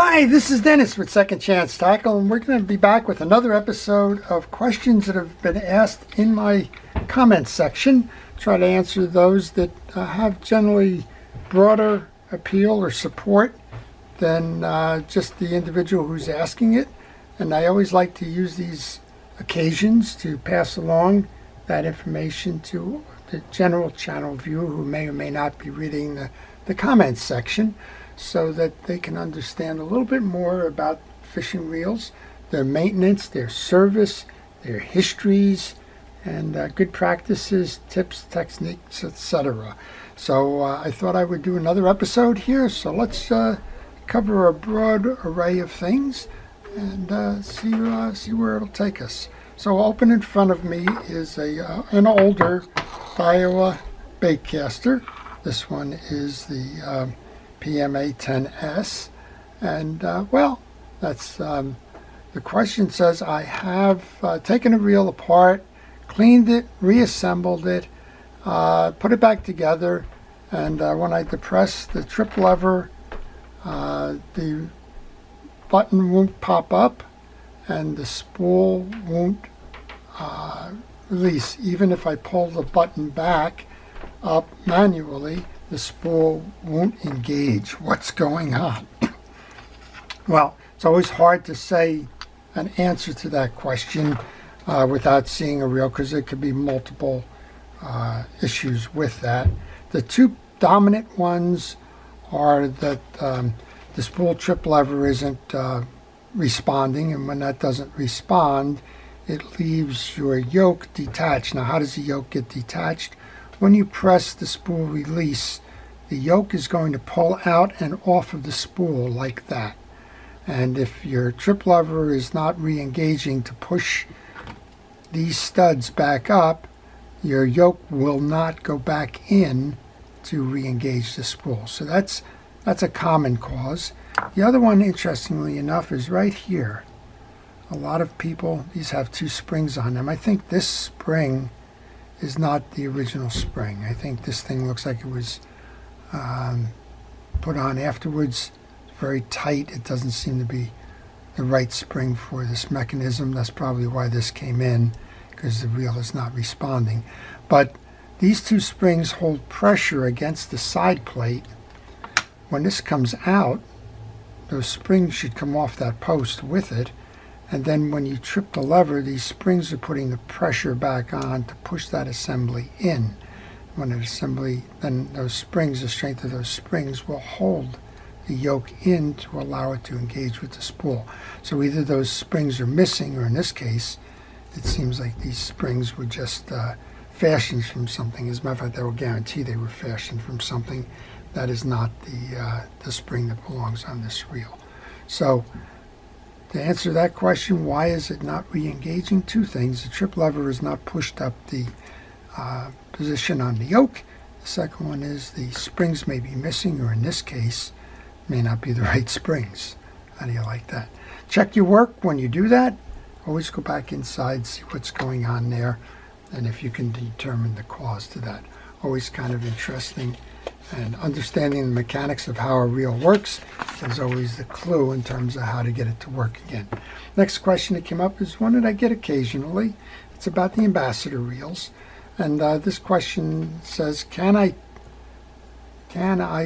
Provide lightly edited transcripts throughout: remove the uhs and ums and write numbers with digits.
Hi, this is Dennis with Second Chance Tackle, and we're going to be back with another episode of questions that have been asked in my comments section. Try to answer those that have generally broader appeal or support than just the individual who's asking it. And I always like to use these occasions to pass along that information to the general channel viewer who may or may not be reading the comments section, so that they can understand a little bit more about fishing reels, their maintenance, their service, their histories, and good practices, tips, techniques, etc. So I thought I would do another episode here. So let's cover a broad array of things and see where it'll take us. So open in front of me is an older Iowa baitcaster. This one is the PMA 10S, and well, that's the question says, I have taken a reel apart, cleaned it, reassembled it, put it back together, and when I depress the trip lever, the button won't pop up and the spool won't release. Even if I pull the button back up manually, the spool won't engage. What's going on? Well, it's always hard to say an answer to that question without seeing a reel, because there could be multiple issues with that. The two dominant ones are that the spool trip lever isn't responding, and when that doesn't respond, it leaves your yoke detached. Now, how does the yoke get detached? When you press the spool release, the yoke is going to pull out and off of the spool like that. And if your trip lever is not re-engaging to push these studs back up, your yoke will not go back in to re-engage the spool. So that's a common cause. The other one, interestingly enough, is right here. A lot of people, these have two springs on them. I think this spring is not the original spring. I think this thing looks like it was put on afterwards. It's very tight. It doesn't seem to be the right spring for this mechanism. That's probably why this came in, because the reel is not responding. But these two springs hold pressure against the side plate. When this comes out, those springs should come off that post with it. And then when you trip the lever, these springs are putting the pressure back on to push that assembly in. When that assembly, then those springs, the strength of those springs will hold the yoke in to allow it to engage with the spool. So either those springs are missing, or in this case, it seems like these springs were just fashioned from something. As a matter of fact, I will guarantee they were fashioned from something that is not the spring that belongs on this reel. So to answer that question, why is it not re-engaging? Two things. The trip lever is not pushed up the position on the yoke. The second one is the springs may be missing, or in this case, may not be the right springs. How do you like that? Check your work when you do that. Always go back inside, see what's going on there, and if you can determine the cause to that. Always kind of interesting. And understanding the mechanics of how a reel works is always the clue in terms of how to get it to work again. Next question that came up is one that I get occasionally. It's about the ambassador reels. And this question says, can I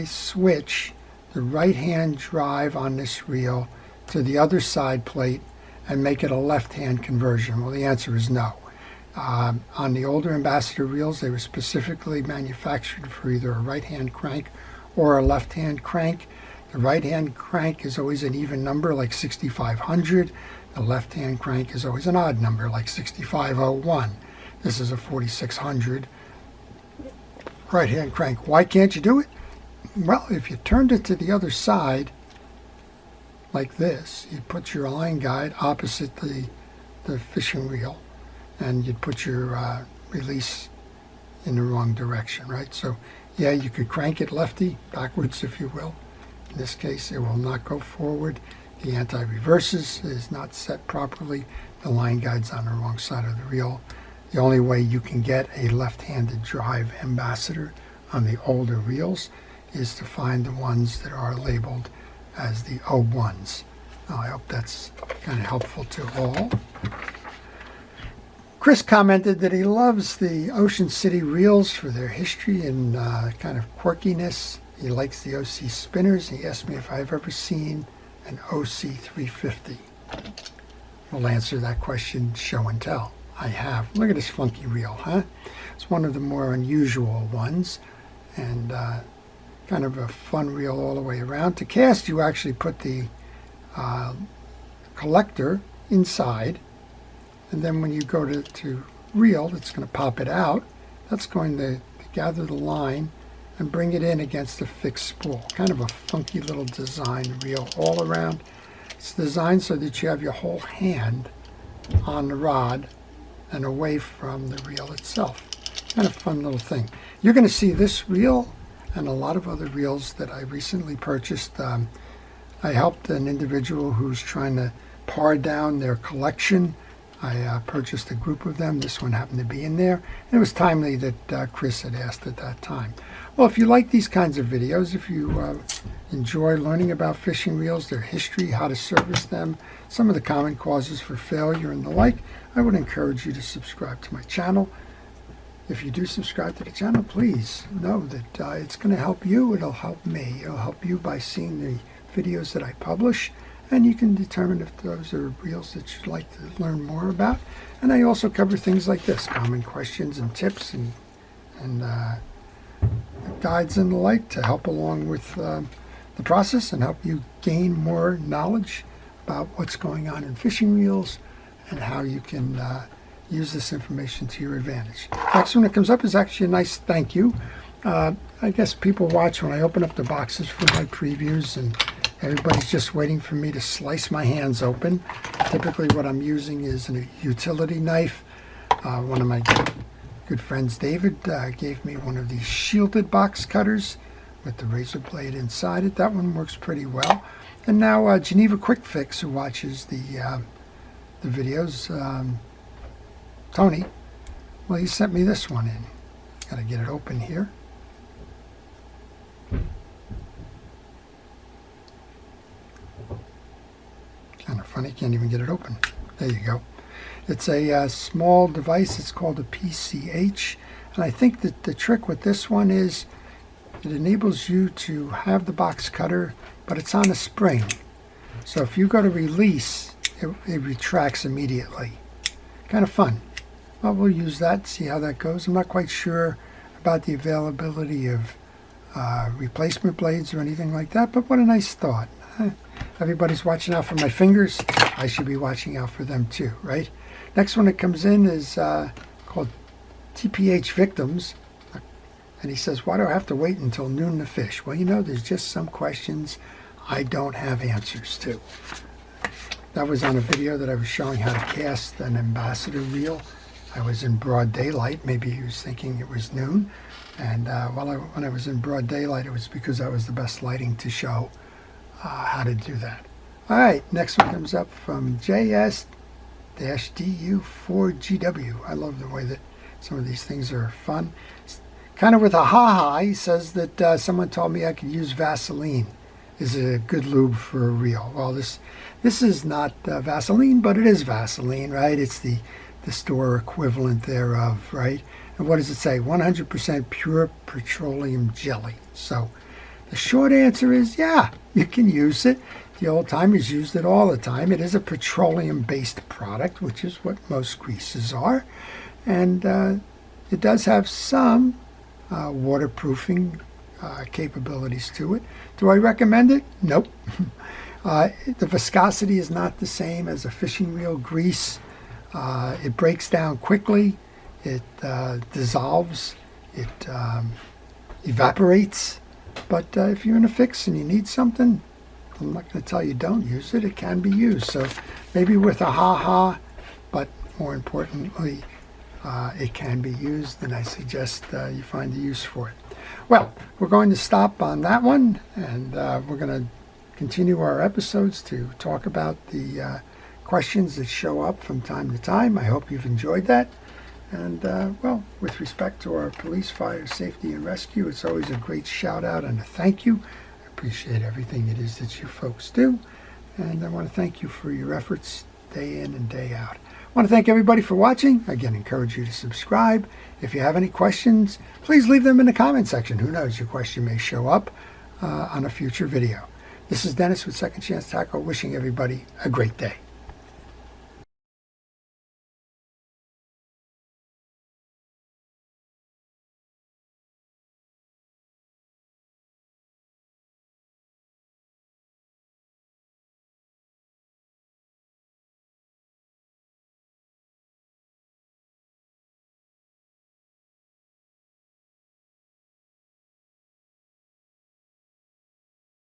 switch the right-hand drive on this reel to the other side plate and make it a left-hand conversion? Well, the answer is no. On the older ambassador reels, they were specifically manufactured for either a right-hand crank or a left-hand crank. The right-hand crank is always an even number, like 6500. The left-hand crank is always an odd number, like 6501. This is a 4600 right-hand crank. Why can't you do it? Well, if you turned it to the other side, like this, you put your line guide opposite the fishing reel, and you'd put your release in the wrong direction, right? So, yeah, you could crank it lefty, backwards, if you will. In this case, it will not go forward. The anti-reverses is not set properly. The line guide's on the wrong side of the reel. The only way you can get a left-handed drive ambassador on the older reels is to find the ones that are labeled as the O1s. Now, I hope that's kind of helpful to all. Chris commented that he loves the Ocean City reels for their history and kind of quirkiness. He likes the OC spinners. He asked me if I've ever seen an OC 350. We'll answer that question show and tell. I have. Look at this funky reel, huh? It's one of the more unusual ones, and kind of a fun reel all the way around. To cast, you actually put the collector inside, and then when you go to reel, it's going to pop it out. That's going to gather the line and bring it in against a fixed spool. Kind of a funky little design reel all around. It's designed so that you have your whole hand on the rod and away from the reel itself. Kind of fun little thing. You're going to see this reel and a lot of other reels that I recently purchased. I helped an individual who's trying to par down their collection. I purchased a group of them. This one happened to be in there. And it was timely that Chris had asked at that time. Well, if you like these kinds of videos, if you enjoy learning about fishing reels, their history, how to service them, some of the common causes for failure and the like, I would encourage you to subscribe to my channel. If you do subscribe to the channel, please know that it's going to help you. It'll help me. It'll help you by seeing the videos that I publish, and you can determine if those are reels that you'd like to learn more about. And I also cover things like this, common questions and tips and guides and the like to help along with the process and help you gain more knowledge about what's going on in fishing reels and how you can use this information to your advantage. Next one that comes up is actually a nice thank you. I guess people watch when I open up the boxes for my previews, and everybody's just waiting for me to slice my hands open. Typically what I'm using is a utility knife. One of my good friends, David, gave me one of these shielded box cutters with the razor blade inside it. That one works pretty well. And now Geneva Quick Fix, who watches the videos, Tony, well, he sent me this one in. Got to get it open here. Kind of funny, can't even get it open. There you go. It's a small device. It's called a PCH. And I think that the trick with this one is it enables you to have the box cutter, but it's on a spring. So if you go to release, it retracts immediately. Kind of fun. Well, we'll use that, see how that goes. I'm not quite sure about the availability of replacement blades or anything like that, but what a nice thought. Everybody's watching out for my fingers. I should be watching out for them too, right? Next one that comes in is called TPH Victims. And he says, why do I have to wait until noon to fish? Well, you know, there's just some questions I don't have answers to. That was on a video that I was showing how to cast an ambassador reel. I was in broad daylight. Maybe he was thinking it was noon. And when I was in broad daylight, it was because I was the best lighting to show how to do that. All right, next one comes up from JS-DU4GW. I love the way that some of these things are fun. Kind of with a ha-ha, he says that someone told me I could use Vaseline. Is it a good lube for a reel? Well, this is not Vaseline, but it is Vaseline, right? It's the store equivalent thereof, right? And what does it say? 100% pure petroleum jelly. So the short answer is, yeah, you can use it. The old timers used it all the time. It is a petroleum-based product, which is what most greases are. And it does have some waterproofing capabilities to it. Do I recommend it? Nope. The viscosity is not the same as a fishing reel grease. It breaks down quickly. It dissolves. It evaporates. But if you're in a fix and you need something, I'm not going to tell you don't use it. It can be used. So maybe with a ha-ha, but more importantly, it can be used, and I suggest you find a use for it. Well, we're going to stop on that one, and we're going to continue our episodes to talk about the questions that show up from time to time. I hope you've enjoyed that. And, well, with respect to our police, fire, safety, and rescue, it's always a great shout out and a thank you. I appreciate everything it is that you folks do. And I want to thank you for your efforts day in and day out. I want to thank everybody for watching. Again, encourage you to subscribe. If you have any questions, please leave them in the comment section. Who knows, your question may show up on a future video. This is Dennis with Second Chance Tackle, wishing everybody a great day.